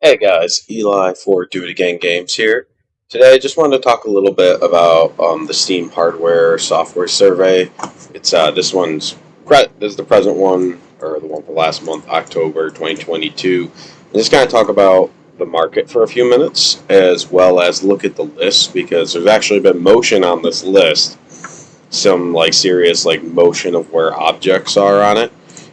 Hey guys, Eli for Do It Again Games here. Today I just wanted to talk a little bit about the Steam hardware software survey. It's this is the present one, or the one for last month, October 2022. And just kind of talk about the market for a few minutes, as well as look at the list, because there's actually been motion on this list, some serious motion of where objects are on it,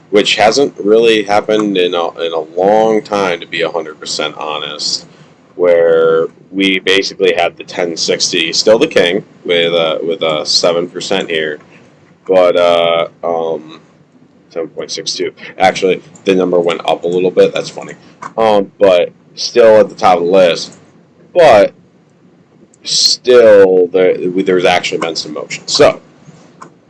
which hasn't really happened in a long time, to be 100% honest. Where we basically had the 1060, still the king with a 7% here, but 7.62. Actually, the number went up a little bit. That's funny. But still at the top of the list. But still, there's actually been some motion. So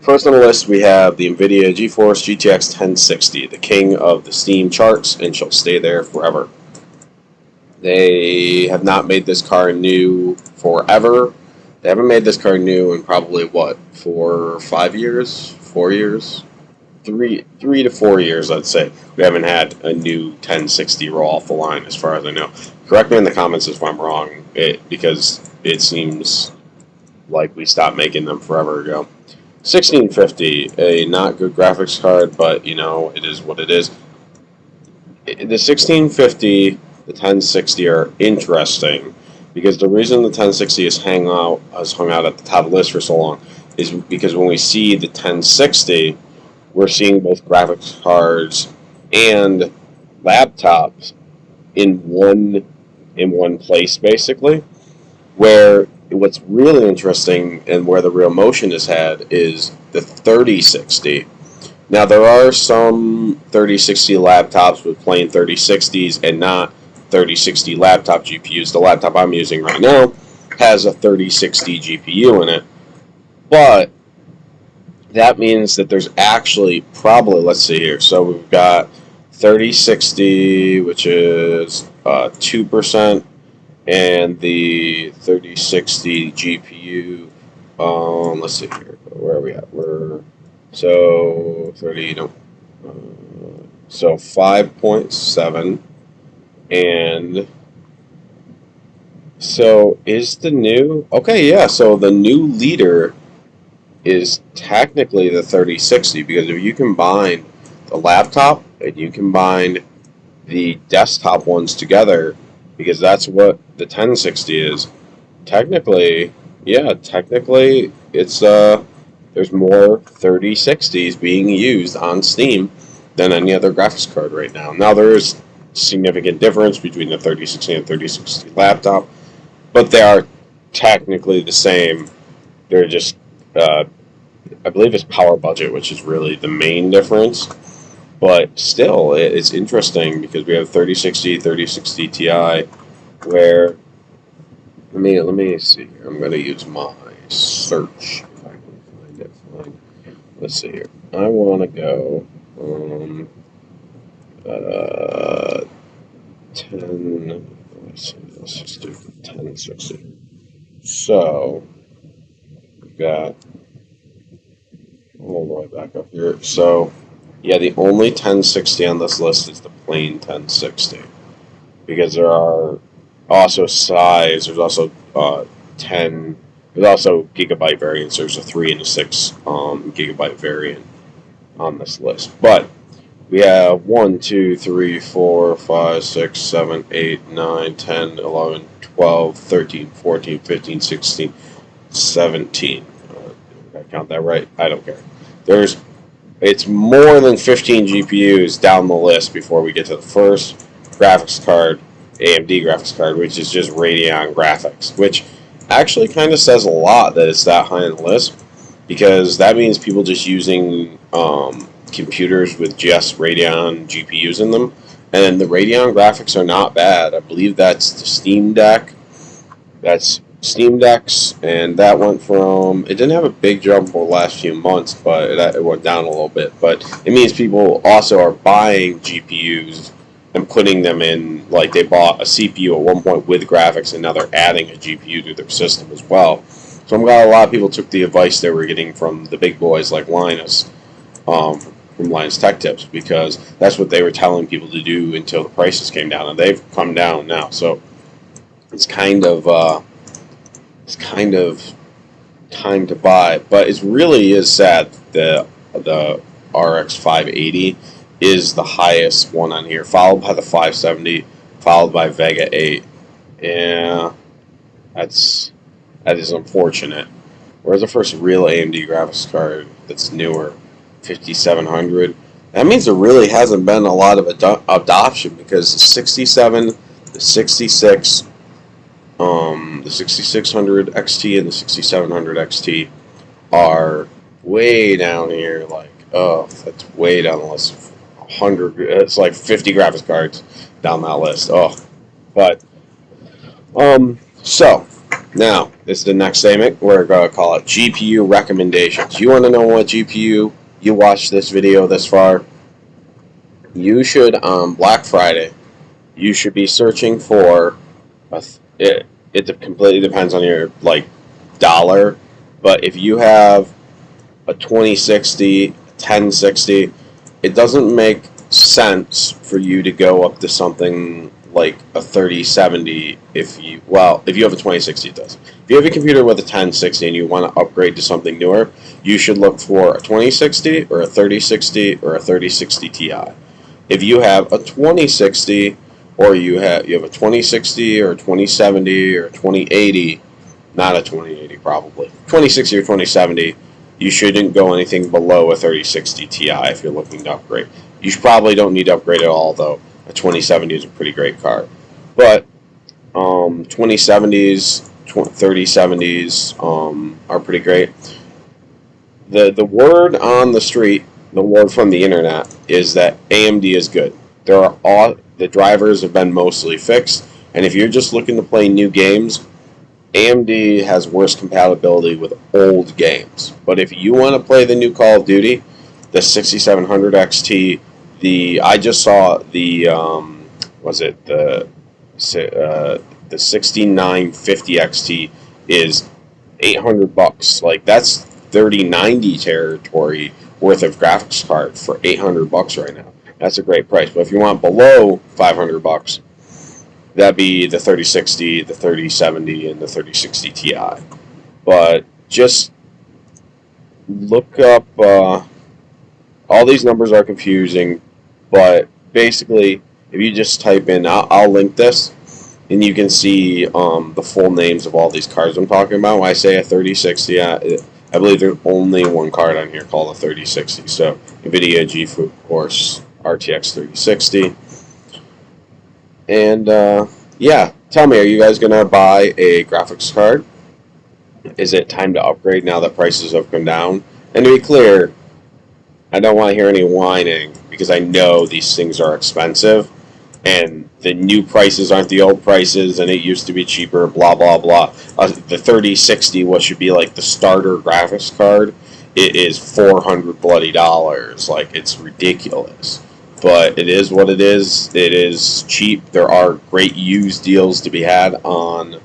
first on the list, we have the NVIDIA GeForce GTX 1060, the king of the Steam charts, and she'll stay there forever. They have not made this car new forever. They haven't made this car new in probably, 5 years? 4 years? 3 to 4 years, I'd say. We haven't had a new 1060 roll off the line, as far as I know. Correct me in the comments if I'm wrong, because it seems like we stopped making them forever ago. 1650, a not good graphics card, but it is what it is. The 1650, the 1060 are interesting because the reason the 1060 has hung out at the top of the list for so long is because when we see the 1060, we're seeing both graphics cards and laptops in one place, basically. Where what's really interesting and where the real motion is had is the 3060. Now, there are some 3060 laptops with plain 3060s and not 3060 laptop GPUs. The laptop I'm using right now has a 3060 GPU in it, but that means that there's actually probably, let's see here, so we've got 3060, which is 2%, and the 3060 GPU. Let's see here. Where are we at? So 30. No. So 5.7, and so is the new. Okay, yeah. So the new leader is technically the 3060 because if you combine the laptop and you combine the desktop ones together, because that's what the 1060 is. Technically, it's there's more 3060s being used on Steam than any other graphics card right now. Now there is significant difference between the 3060 and 3060 laptop, but they are technically the same. They're just I believe it's power budget, which is really the main difference. But still, it's interesting because we have 3060, 3060 Ti, where let me see here. I'm going to use my search if I can find it. Let's see here. I want to go 10. Let's see. Let's just do 1060. So we've got all the way back up here. So yeah, the only 1060 on this list is the plain 1060 because there are also size. There's also 10. There's also gigabyte variants. There's a 3 and a 6 gigabyte variant on this list. But we have 1, 2, 3, 4, 5, 6, 7, 8, 9, 10, 11, 12, 13, 14, 15, 16, 17. Did I count that right? I don't care. It's more than 15 GPUs down the list before we get to the first graphics card, AMD graphics card, which is just Radeon graphics, which actually kind of says a lot that it's that high on the list, because that means people just using computers with just Radeon GPUs in them, and the Radeon graphics are not bad. I believe that's the Steam Deck. That's Steam Decks, and that went from, it didn't have a big jump for the last few months, but it went down a little bit. But it means people also are buying GPUs and putting them in, like they bought a CPU at one point with graphics, and now they're adding a GPU to their system as well. So I'm glad a lot of people took the advice they were getting from the big boys like Linus, from Lions Tech Tips, because that's what they were telling people to do until the prices came down, and they've come down now. So it's kind of time to buy, but it really is sad that the RX 580 is the highest one on here, followed by the 570, followed by Vega 8. Yeah, that is unfortunate. Where's the first real AMD graphics card that's newer? 5700. That means there really hasn't been a lot of adoption, because the 67, the 66, the 6600 XT and the 6700 XT are way down here. Like, oh, that's way down the list. 100. It's like 50 graphics cards down that list. Oh, but so now this is the next segment. We're gonna call it GPU recommendations. You want to know what GPU you watched this video this far? You should, on Black Friday, you should be searching for it completely depends on your dollar, but if you have a 2060, 1060, it doesn't make sense for you to go up to something like a 3070 if you have a 2060, it does. If you have a computer with a 1060 and you want to upgrade to something newer, you should look for a 2060 or a 3060 or a 3060 Ti. If you have a 2060 or you have a 2060 or a 2070 or a 2080, not a 2080 probably, 2060 or 2070, you shouldn't go anything below a 3060 Ti if you're looking to upgrade. You probably don't need to upgrade at all, though. A 2070 is a pretty great card. But 2070s, 3070s are pretty great. The word on the street, the word from the internet, is that AMD is good. The drivers have been mostly fixed, and if you're just looking to play new games, AMD has worse compatibility with old games. But if you want to play the new Call of Duty, the 6700 XT, I just saw the the 6950 XT is $800. Like, that's 3090 territory worth of graphics card for $800 right now. That's a great price. But if you want below $500, that'd be the 3060, the 3070, and the 3060 Ti. But just look up. All these numbers are confusing, but basically, if you just type in, I'll link this, and you can see the full names of all these cards I'm talking about. When I say a 3060, I believe there's only one card on here called a 3060. So NVIDIA GeForce RTX 3060. And yeah, tell me, are you guys going to buy a graphics card? Is it time to upgrade now that prices have come down? And to be clear, I don't want to hear any whining, because I know these things are expensive, and the new prices aren't the old prices, and it used to be cheaper, blah, blah, blah. The 3060, what should be like the starter graphics card, it is $400 bloody. Like, it's ridiculous. But it is what it is. It is cheap. There are great used deals to be had on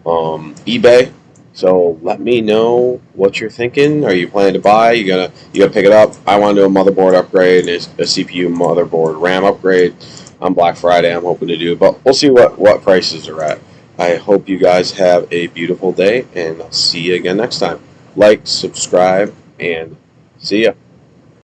eBay. So let me know what you're thinking. Are you planning to buy? You gonna pick it up? I want to do a motherboard upgrade, a CPU motherboard RAM upgrade on Black Friday. I'm hoping to do, but we'll see what prices are at. I hope you guys have a beautiful day, and I'll see you again next time. Like, subscribe, and see ya.